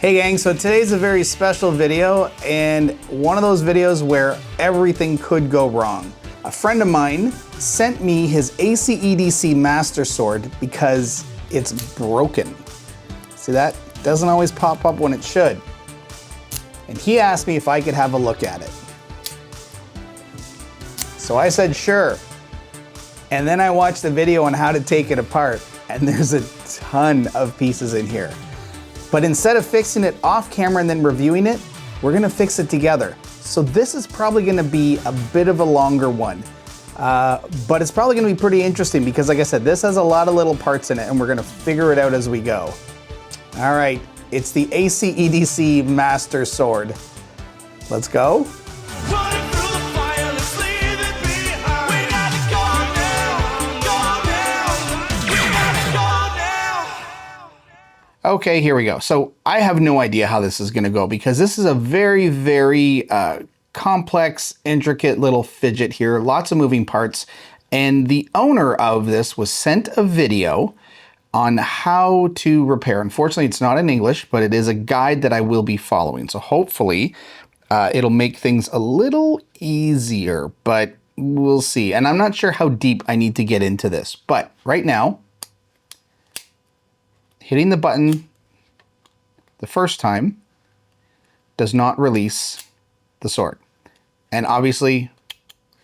Hey gang, so today's a very special video and one of those videos where everything could go wrong. A friend of mine sent me his ACEDC Mastersword because it's broken. See that? Doesn't always pop up when it should. And he asked me if I could have a look at it. So I said sure. And then I watched the video on how to take it apart, and there's a ton of pieces in here. But instead of fixing it off camera and then reviewing it, we're gonna fix it together. So this is probably gonna be a bit of a longer one, but it's probably gonna be pretty interesting because like I said, this has a lot of little parts in it and we're gonna figure it out as we go. All right, it's the ACEDC Mastersword. Let's go. Okay, here we go. So I have no idea how this is gonna go because this is a very, very complex, intricate little fidget here, lots of moving parts. And the owner of this was sent a video on how to repair. Unfortunately, it's not in English, but it is a guide that I will be following. So hopefully it'll make things a little easier, but we'll see. And I'm not sure how deep I need to get into this, but right now, hitting the button the first time does not release the sword. And obviously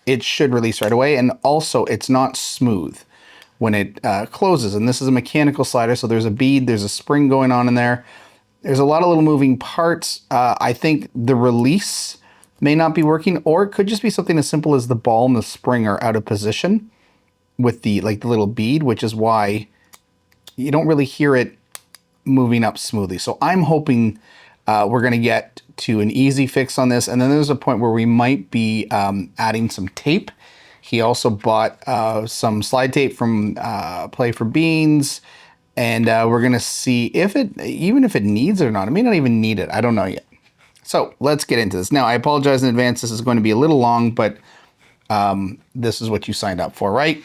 it should release right away. And also it's not smooth when it closes. And this is a mechanical slider. So there's a bead, there's a spring going on in there. There's a lot of little moving parts. I think the release may not be working, or it could just be something as simple as the ball and the spring are out of position with the little bead, which is why you don't really hear it moving up smoothly. So I'm hoping we're going to get to an easy fix on this. And then there's a point where we might be adding some tape. He also bought some slide tape from Play for Beans. And we're going to see if even if it needs it or not. It may not even need it. I don't know yet. So let's get into this. Now, I apologize in advance. This is going to be a little long, but this is what you signed up for, right?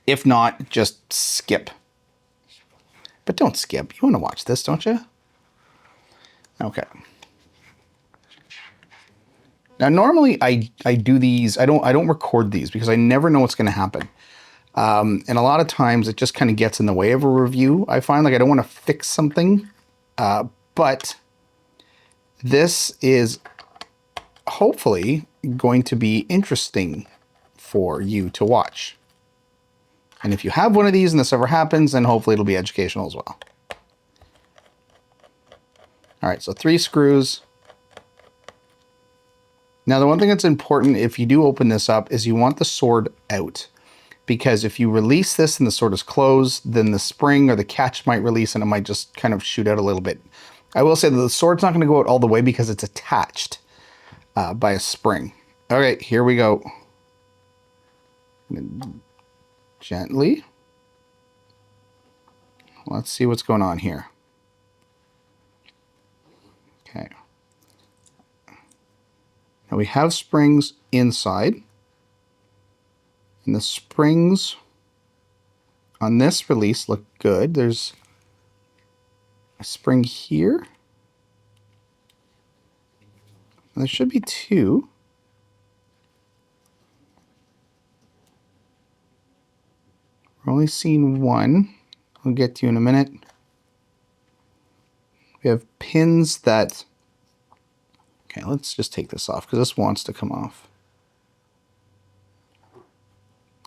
If not, just skip. But don't skip. You want to watch this, don't you? Okay. Now, normally I do these. I don't record these because I never know what's going to happen. And a lot of times it just kind of gets in the way of a review. I find like I don't want to fix something, but this is hopefully going to be interesting for you to watch. And if you have one of these and this ever happens, then hopefully it'll be educational as well. All right, so 3 screws. Now, the one thing that's important if you do open this up is you want the sword out. Because if you release this and the sword is closed, then the spring or the catch might release and it might just kind of shoot out a little bit. I will say that the sword's not gonna go out all the way because it's attached by a spring. Okay, here we go. Gently. Let's see what's going on here. Okay. Now we have springs inside. And the springs on this release look good. There's a spring here. And there should be 2. We're only seeing 1. I'll get to you in a minute. We have pins that... Okay, let's just take this off because this wants to come off.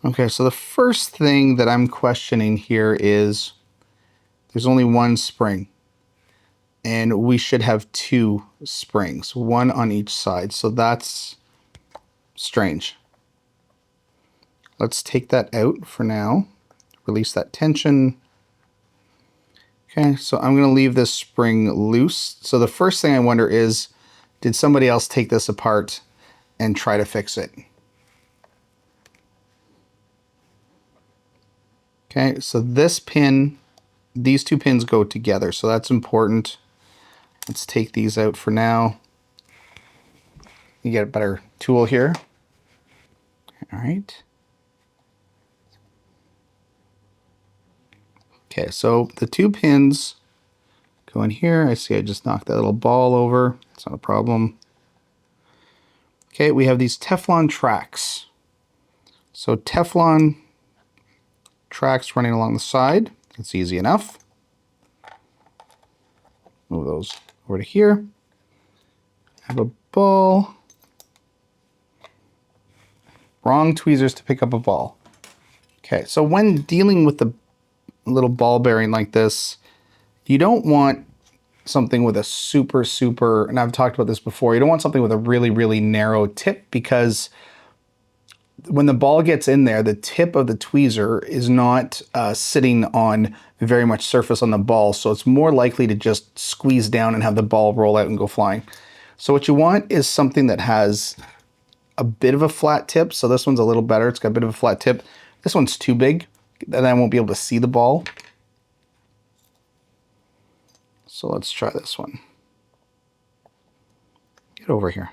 Okay, so the first thing that I'm questioning here is there's only 1 spring. And we should have 2 springs, 1 on each side. So that's strange. Let's take that out for now. Release that tension. Okay, so I'm going to leave this spring loose. So the first thing I wonder is, did somebody else take this apart and try to fix it? Okay, so this pin, these 2 pins go together, so that's important. Let's take these out for now. You get a better tool here. All right. Okay, so the 2 pins go in here. I see I just knocked that little ball over. It's not a problem. Okay, we have these Teflon tracks. So Teflon tracks running along the side. It's easy enough. Move those over to here. Have a ball. Wrong tweezers to pick up a ball. Okay, so when dealing with the little ball bearing like this, you don't want something with a super, and I've talked about this before, you don't want something with a really narrow tip, because when the ball gets in there, the tip of the tweezer is not sitting on very much surface on the ball, so it's more likely to just squeeze down and have the ball roll out and go flying. So what you want is something that has a bit of a flat tip. So this one's a little better. It's got a bit of a flat tip. This one's too big, then I won't be able to see the ball. So let's try this one. Get over here.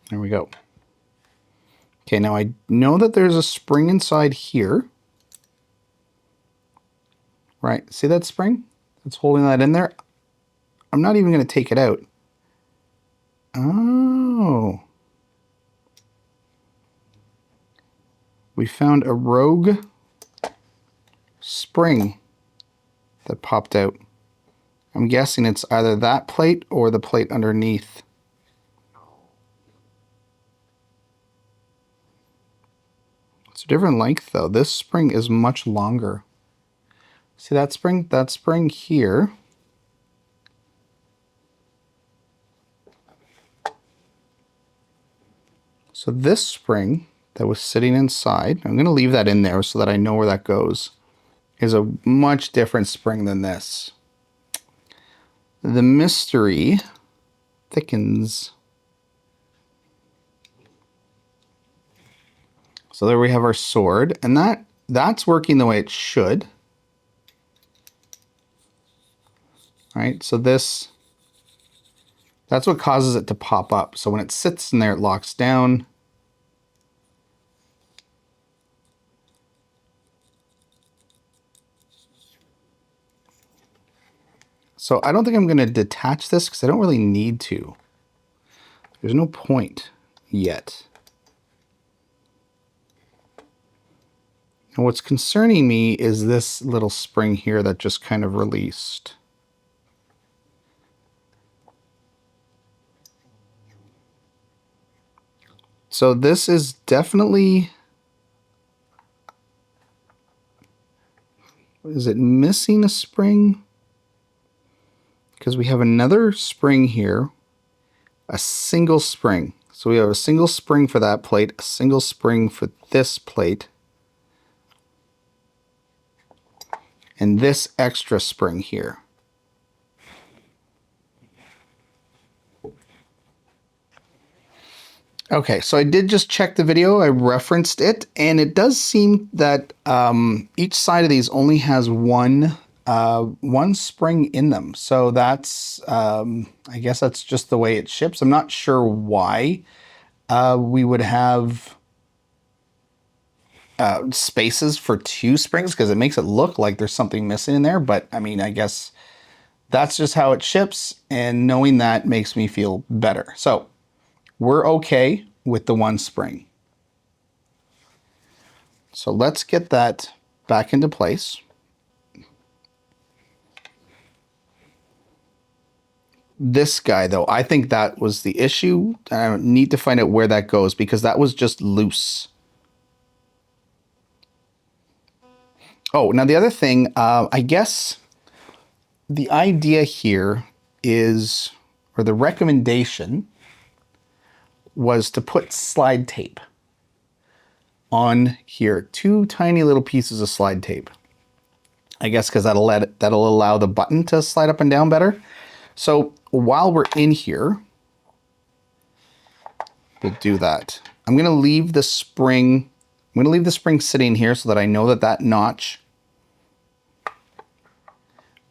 There we go. Okay, now I know that there's a spring inside here. Right, see that spring? It's holding that in there. I'm not even going to take it out. Oh. We found a rogue spring that popped out. I'm guessing it's either that plate or the plate underneath. It's a different length though. This spring is much longer. See that spring? That spring here. So this spring that was sitting inside, I'm going to leave that in there so that I know where that goes, is a much different spring than this. The mystery thickens. So there we have our sword, and that's working the way it should. All right, so that's what causes it to pop up. So when it sits in there, it locks down. So I don't think I'm going to detach this because I don't really need to. There's no point yet. And what's concerning me is this little spring here that just kind of released. So this is definitely, is it missing a spring? Because we have another spring here, a single spring. So we have a single spring for that plate, a single spring for this plate, and this extra spring here. Okay, so I did just check the video, I referenced it, and it does seem that each side of these only has one spring in them. So that's, I guess that's just the way it ships. I'm not sure why we would have spaces for two springs, because it makes it look like there's something missing in there. But I mean, I guess that's just how it ships, and knowing that makes me feel better. So we're okay with the one spring. So let's get that back into place. This guy though, I think that was the issue. I need to find out where that goes, because that was just loose. Oh, now the other thing, I guess the idea here is, or the recommendation was to put slide tape on here, two tiny little pieces of slide tape. I guess because that'll allow the button to slide up and down better. So while we're in here, we'll do that. I'm going to leave the spring. I'm going to leave the spring sitting here so that I know that that notch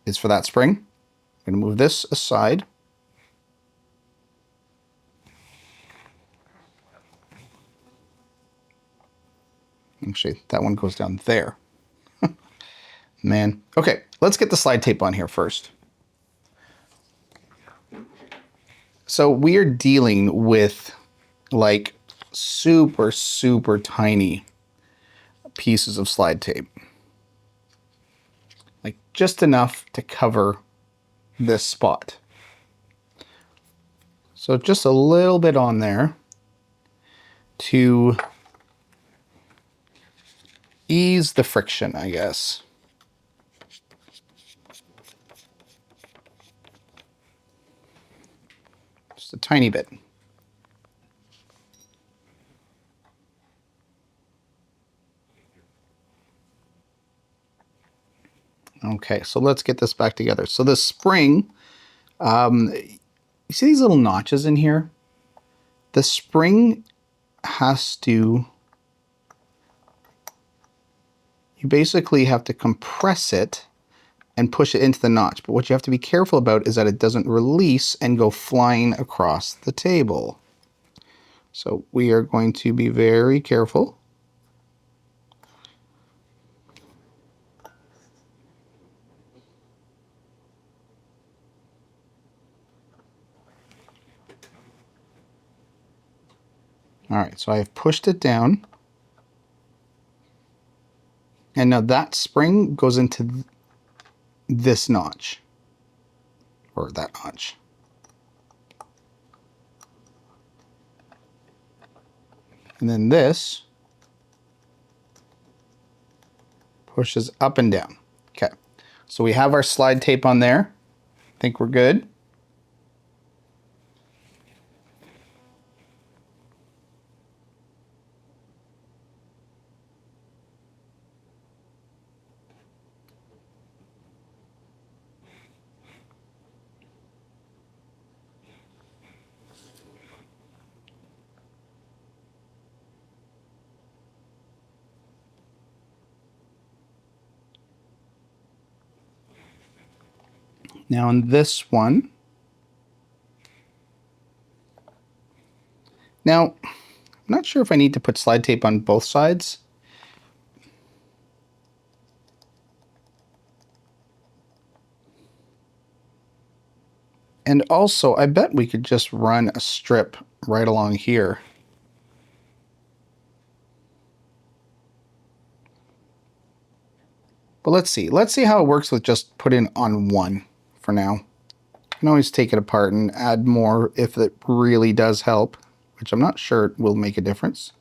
is for that spring. I'm going to move this aside. Actually, that one goes down there. Man. Okay, let's get the slide tape on here first. So we are dealing with like super, super tiny pieces of slide tape. Like just enough to cover this spot. So just a little bit on there to ease the friction, I guess. Just a tiny bit. Okay, so let's get this back together. So the spring, you see these little notches in here? The spring has to, you basically have to compress it and push it into the notch. But what you have to be careful about is that it doesn't release and go flying across the table. So we are going to be very careful. All right, so I've pushed it down. And now that spring goes into this notch, or that notch. And then this pushes up and down. Okay, so we have our slide tape on there. I think we're good. Now on this one, now I'm not sure if I need to put slide tape on both sides. And also, I bet we could just run a strip right along here. But let's see. Let's see how it works with just putting on one for now. You can always take it apart and add more if it really does help, which I'm not sure it will make a difference.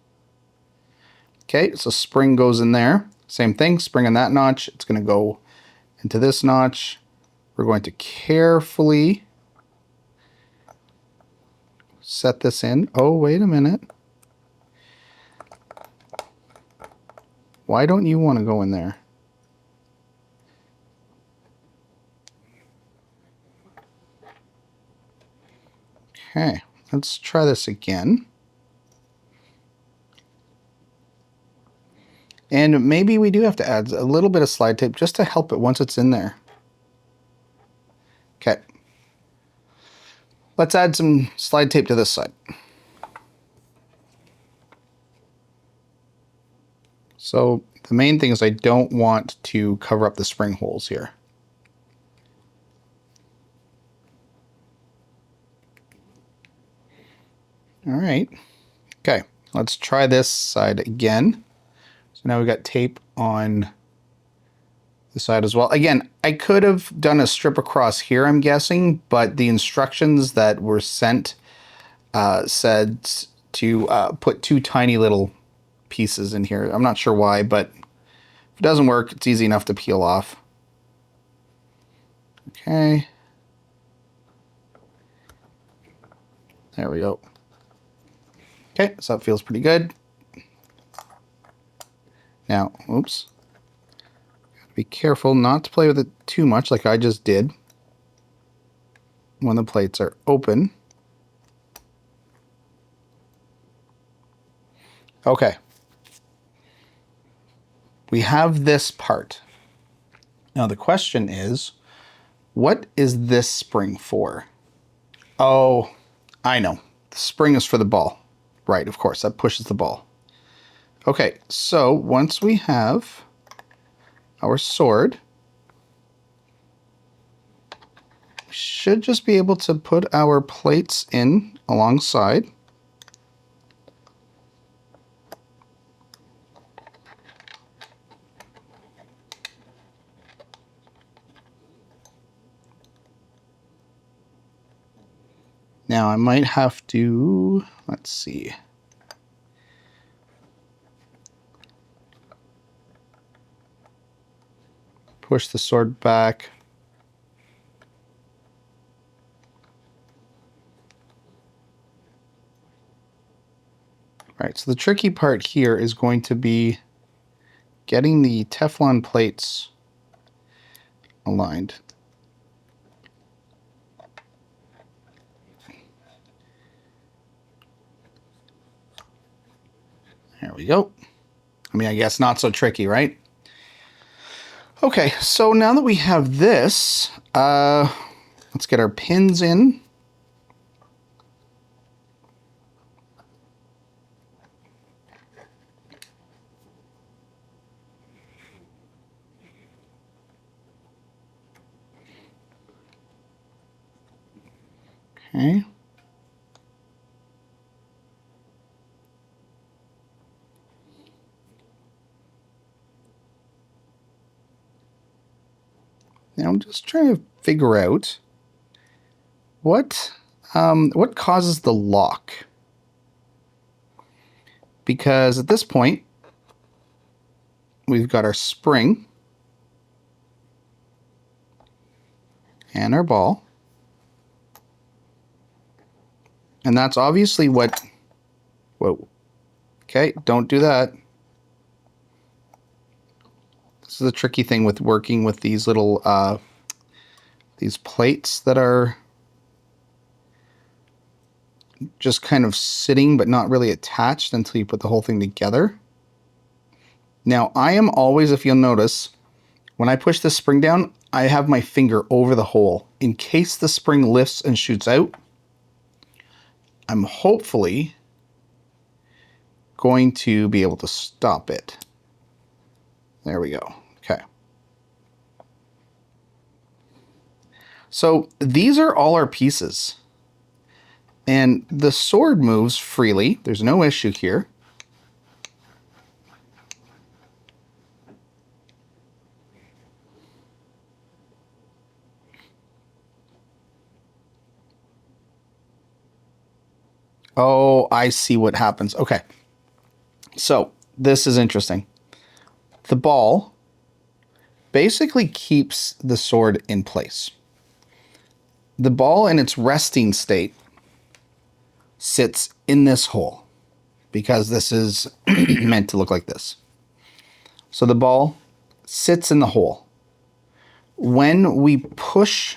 Okay, so spring goes in there. Same thing, spring in that notch. It's going to go into this notch. We're going to carefully set this in. Oh, wait a minute. Why don't you want to go in there? Okay, let's try this again. And maybe we do have to add a little bit of slide tape just to help it once it's in there. Okay. Let's add some slide tape to this side. So the main thing is I don't want to cover up the spring holes here. All right. Okay, let's try this side again. So now we've got tape on the side as well. Again, I could have done a strip across here, I'm guessing, but the instructions that were sent said to put two tiny little pieces in here. I'm not sure why, but if it doesn't work, it's easy enough to peel off. Okay. There we go. Okay, so that feels pretty good. Now, oops. Gotta be careful not to play with it too much like I just did when the plates are open. Okay. We have this part. Now the question is, what is this spring for? Oh, I know. The spring is for the ball. Right, of course, that pushes the ball. Okay, so once we have our sword, we should just be able to put our plates in alongside. Now I might have to, let's see. Push the sword back. All right, so the tricky part here is going to be getting the Teflon plates aligned. There we go. I mean, I guess not so tricky, right? Okay, so now that we have this, let's get our pins in. Okay. Now I'm just trying to figure out what causes the lock. Because at this point, we've got our spring and our ball. And that's obviously what, whoa, okay, don't do that. This is a tricky thing with working with these little, these plates that are just kind of sitting but not really attached until you put the whole thing together. Now, I am always, if you'll notice, when I push the spring down, I have my finger over the hole in case the spring lifts and shoots out. I'm hopefully going to be able to stop it. There we go. Okay. So these are all our pieces. And the sword moves freely. There's no issue here. Oh, I see what happens. Okay. So this is interesting. The ball basically keeps the sword in place. The ball in its resting state sits in this hole because this is meant to look like this. So the ball sits in the hole. When we push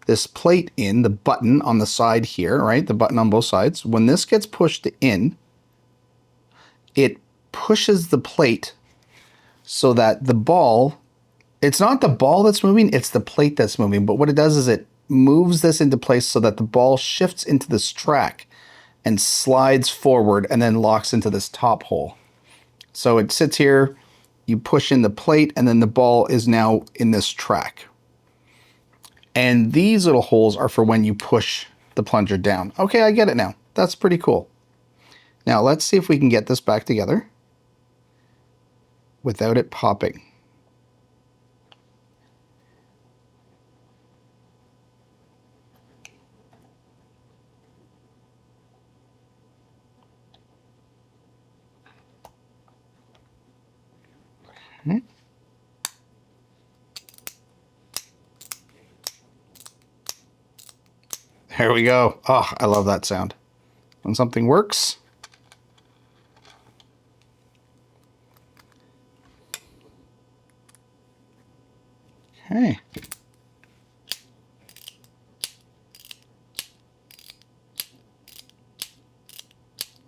this plate in, the button on the side here, right? The button on both sides. When this gets pushed in, it pushes the plate so that the ball, it's not the ball that's moving, it's the plate that's moving. But what it does is it moves this into place so that the ball shifts into this track and slides forward and then locks into this top hole. So it sits here, you push in the plate, and then the ball is now in this track. And these little holes are for when you push the plunger down. Okay, I get it now. That's pretty cool. Now let's see if we can get this back together without it popping. Okay. There we go. Oh, I love that sound. When something works. Okay.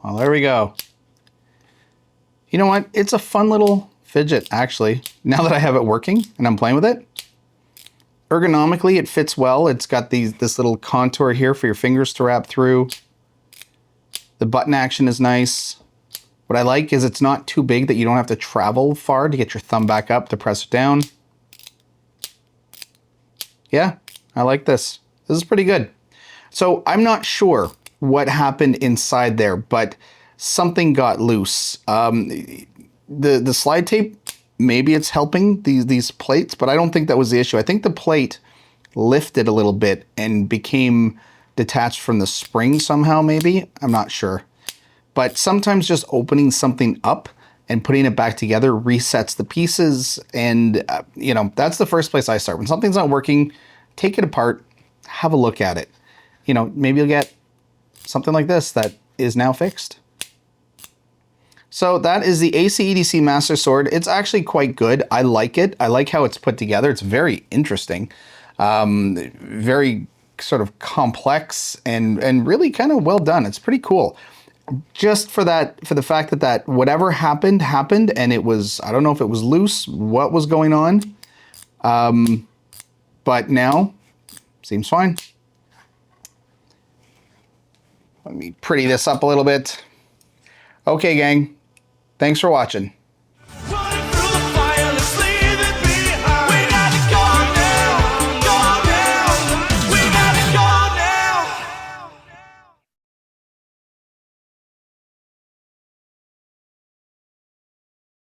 Well, there we go. You know what? It's a fun little fidget, actually. Now that I have it working and I'm playing with it. Ergonomically, it fits well. It's got this little contour here for your fingers to wrap through. The button action is nice. What I like is it's not too big that you don't have to travel far to get your thumb back up to press it down. Yeah, I like this. This is pretty good. So I'm not sure what happened inside there, but something got loose. The slide tape, maybe it's helping these plates, but I don't think that was the issue. I think the plate lifted a little bit and became detached from the spring somehow, maybe. I'm not sure. But sometimes just opening something up and putting it back together resets the pieces. And, you know, that's the first place I start. When something's not working, take it apart, have a look at it. You know, maybe you'll get something like this that is now fixed. So that is the ACEDC Mastersword. It's actually quite good. I like it. I like how it's put together. It's very interesting, very sort of complex and really kind of well done. It's pretty cool. Just for the fact that whatever happened, and it was, I don't know if it was loose, what was going on, but now seems fine. Let me pretty this up a little bit. Okay, gang. Thanks for watching.